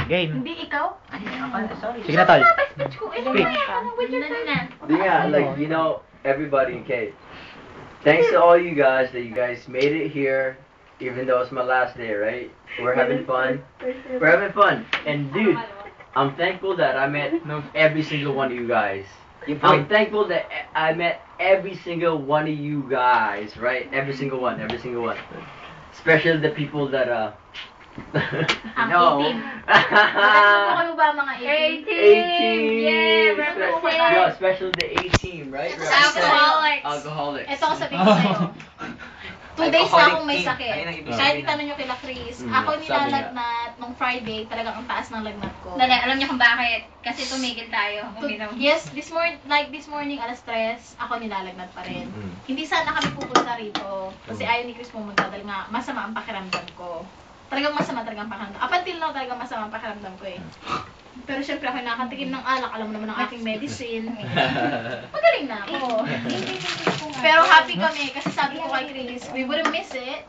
Game. Hindi ikaw? Sorry. Sige na, tol. Speech ko. Speak. Yeah, like, you know, everybody, okay. Thanks to all you guys that you guys made it here, even though it's my last day, right? We're having fun. We're having fun. And dude, I'm thankful that I met every single one of you guys. I'm thankful that I met every single one of you guys, right? Every single one. Especially the people that, Ang no. 18. Ano ba mga 18. 18? Yeah, represent. Yeah, especially the 18, right? Alcoholics. Ito ako sabihin ko sa'yo. 2 days na akong may sakit. Kahit itanong nyo kila Chris, ako nilalagnat nung Friday, talagang ang taas ng lagnat ko. Dali, alam niyo kung bakit? Kasi tumigil tayo. Yes, this morning, alas 3, ako nilalagnat pa rin. Hindi sana kami pupunta rito, kasi ayaw ni Chris pumunta dahil nga masama ang pakiramdam ko. Talagang masama talagang pakiramdam. Up until now, talagang masama ang pakiramdam ko eh. Pero syempre ako nakatikim ng alak, alam mo naman ang aking medicine. Magaling na ako. Pero happy kami kasi sabi ko kay Chris, we wouldn't miss it.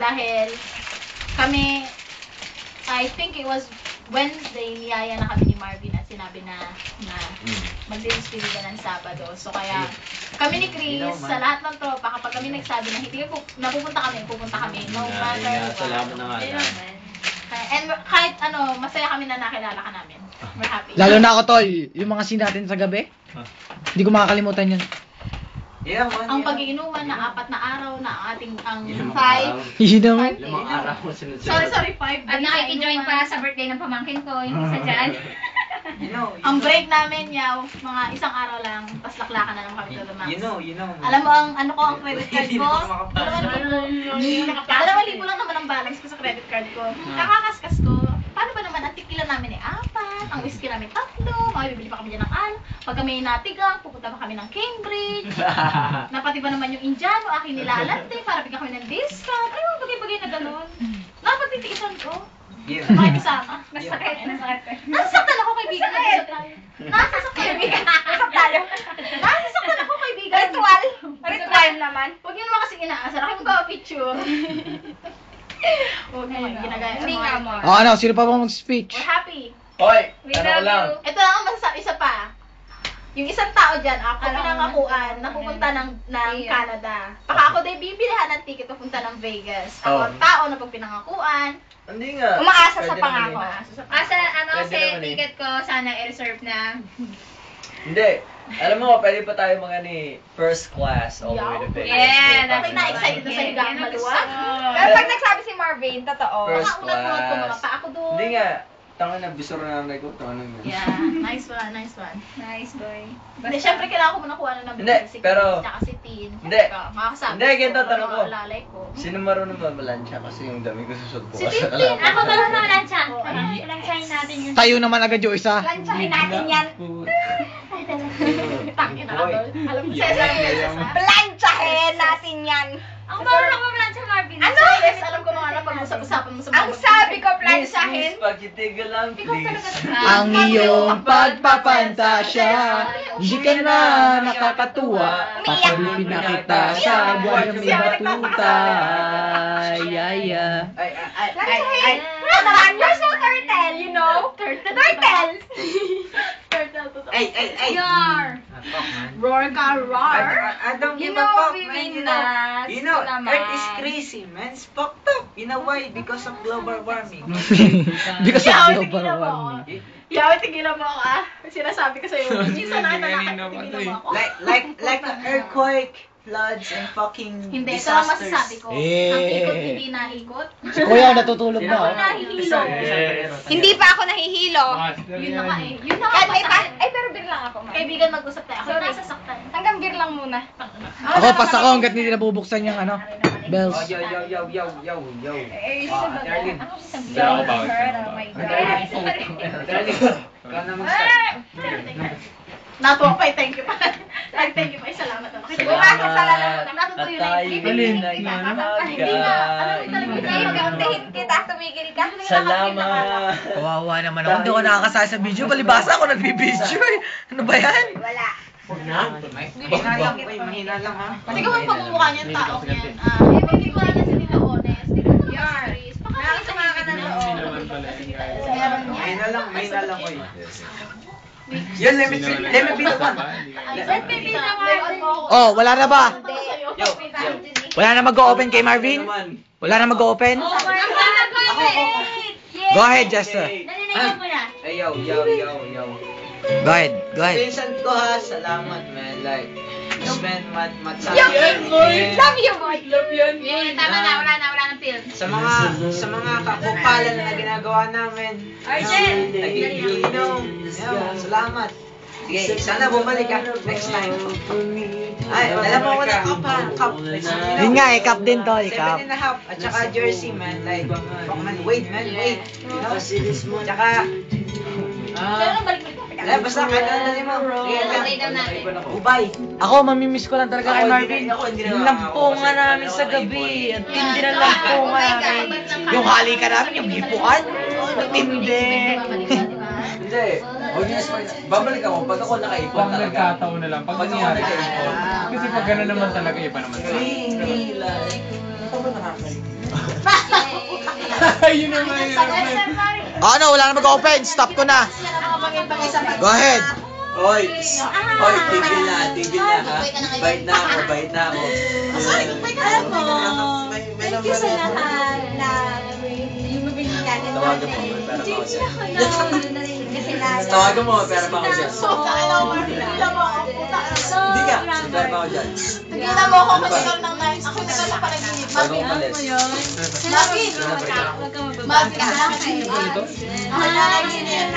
Dahil kami, I think it was Wednesday, niyaya na kami ni Marvin at sinabi na mag-despedida ng Sabado. So kaya kami ni Chris, sa lahat ng tropa, kapag kami nagsabi na hindi pupunta kami. No matter what. Salamat na nga. And kahit ano, masaya kami na nakilala ka namin. We're happy. Lalo na ako, tol. Yung mga scene natin sa gabi. Hindi ko makakalimutan yun. Yeah, man. Ang pag-iinuman na 4 na araw na ating ang 5. Yun naman. Limang araw mo sunod-sunod. Sorry, 5. At nakikijoin pa sa birthday ng pamangkin ko, yung isa dyan. Ang break namin, yaw, mga isang araw lang, tapos laklakan na naman kami to the max. You know. Alam mo, ang credit card ko, 2,000 lang naman ang balance ko sa credit card ko. Kakakaskas ko. Paano ba naman, ang tequila namin ay 4, ang whiskey namin 3, bibili pa kami dyan ng pag kami natigang, pupunta pa kami ng Cambridge. Napati ba naman yung Indiano, aking nilalante, para bigyan kami ng discount. Ayun, bagay-bagay na gano'n. Napagtitiisan ko. Makikisama. Nasakit. Nasasaktan ako, kaibigan. Nasasaktan ako, kaibigan. Ritual naman. Huwag yun naman kasi inaasar. Aking magpapapicture. Huwag naman, ginagaya. Hindi nga mo. O ano, sino pa ba mag-speech? We're happy. Hoy! We Ano love lang? you. Ito lang ang masasabi, isa pa. Yung isang tao dyan, ako pinangakuan na pupunta ng Canada. Baka ako din bibilihan ng ticket papunta ng Vegas. Ako ang tao na pag pinangakuan. Hindi nga. Umaasa sa Pwede pangako. naman Asa, Pwede si naman eh. ticket ko, sana i-reserve na. Hindi. Alam mo, pwede pa tayo first class all the way to Vegas. Yeah, Ako na-excited na sa higang maluwag. Pero pag nagsabi si Marvin, totoo. First Unat-unat ko mga class. pa ako doon. Hindi nga. Tanga na, bisura na lang ko. Tanga na. Yeah, nice one. Nice boy. Hindi, syempre kailangan ko muna kuha ng Hindi, si pero- tsaka si Tin. Hindi. Makakasabi Hindi, ganito, tanong ko. Alalay ko. Sino marunong mabalansya kasi yung dami ko susot Si bukas sa Tintin. kalaban. Ako ba naman lansya? Oo, Lansyahin natin yun. Tayo naman agad yung isa. Lansyahin natin yan. Tangin na Boy. Adol. Alam mo, Cesar. Lansyahin natin yan. Ako ba naman lansya Marvin? Ano? Yes, alam ko mga napag-usap-usapan mo sa Ang sabi ko, lansyahin. Please, pakitigil lang, please. Ang iyong pagpapantasya, di ka na nakakatuwa. Papalipin na kita sa buwan ng may batuta. Yaya. Lansyahin. Ano naman, you're so turtle, you know? Turtle. Turtle to. Ay. Yar. Roar ka, roar. I don't You give a know, fuck, we man. mean that. You know, Naman. Earth is crazy, man. It's fucked up. You know why? Because of global warming. Because Yaw, of global tigilan mo ako. warming. Yaw, tigilan mo ako ah. Sinasabi ko sa'yo. Minsan na tigilan mo ako. like an earthquake, floods, and fucking Hindi, ito lang disasters. masasabi ko. Ang ikot hindi naikot. Si Kuya natutulog Ako na. oh. nahihilo. Hindi pa ako nahihilo. Yun na nga eh. Yun na nga Kahit may pa. Ay, pero beer lang ako, man. Kaibigan mag-usap tayo. Ako Sorry. nasasaktan. Hanggang beer lang muna. Ako, pas ako hanggat hindi nabubuksan yung ano, bells. Oh, yo. Eh, Darling. Don't hurt on my God. Darling, ikaw na mag-start. Natuwa pa eh. Thank you pa. Thank you pa. Salamat naman. Bumasa sa lalamunan. Natutuyo na Tayo yung galing bibig. na Hindi na. Alam mo talaga. Hindi, gauntihin kita. Tumigil ka. Salamat. Kawawa naman ako. Hindi ako nakakasaya sa video. Palibasa ako nagbibideo eh. Ano ba yan? Wala. Mahina lang, mahina lang ha. Kasi kung pagmumukha niya yung taong yan, hindi ko na sila honest. Hindi ko na si Chris. Baka may Nakasama ka na loob. naman pala yun, guys. May na lang ko eh. Yun, let me be the one. Let me be the one. Oh, wala na ba? Yo. Wala na mag-open kay Marvin? Wala na mag-open? Go ahead, Jester. Naliligaw mo na. Hey, yo. Go ahead. Vincent ko ha, salamat man. Like, you spend much time. Love you, boy. Tama na, wala ng film. Sa mga kakupalan na ginagawa namin. Arjen. Salamat. Sige, sana bumalik ka next time. Ay, alam mo wala cup. Yun nga, cup din to, cup. 7.5 at saka jersey man. Like, fuck man, wait. You know? Tsaka, basta kahit ano na mo. Lagay daw natin. Ubay. Ako, mamimiss ko lang talaga kay Marvin. Yung lampungan namin sa gabi. Ang tindi ng lampungan namin. Yung halika namin, yung lipuan. Ang tindi. Hindi. Babalik ako pag ako nakaipon Pag talaga. nagkataon na lang, pag nangyari ka ipon. Kasi pag gano'n naman talaga, iba naman talaga. Yun naman yun. Ano, wala na mag-open. Stop ko na. Go ahead. Oy, tigil na ha. Bait na ako. Alam mo, thank you sa lahat na yung mabili natin. Tawagan mo, may pera pa ako dyan. Kasi lahat. Tawagan mo, may pera pa ako dyan. Hindi ka, may pera pa ako dyan. Nakita mo ako kasi ikaw nang ako na sa panaginip. Bago umalis. Marvin! Marvin! Ako na lang yun yung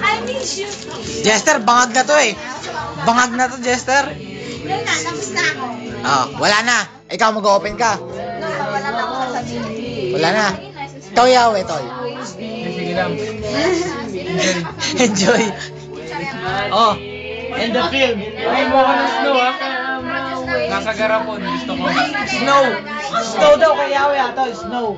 I miss you. Jester, bangag na to eh. Bangag na to, Jester. Yun na, tapos na ako. Ah, wala na. Ikaw mag-open ka. Wala na ako sasabihin. Wala na. Toy yawe, toy. Sige lang. Enjoy. Oh, and the film. Ay, mo ako ng snow, ha? Nasa garapon, gusto ko. Snow. Snow daw kay yawe, tol. Snow.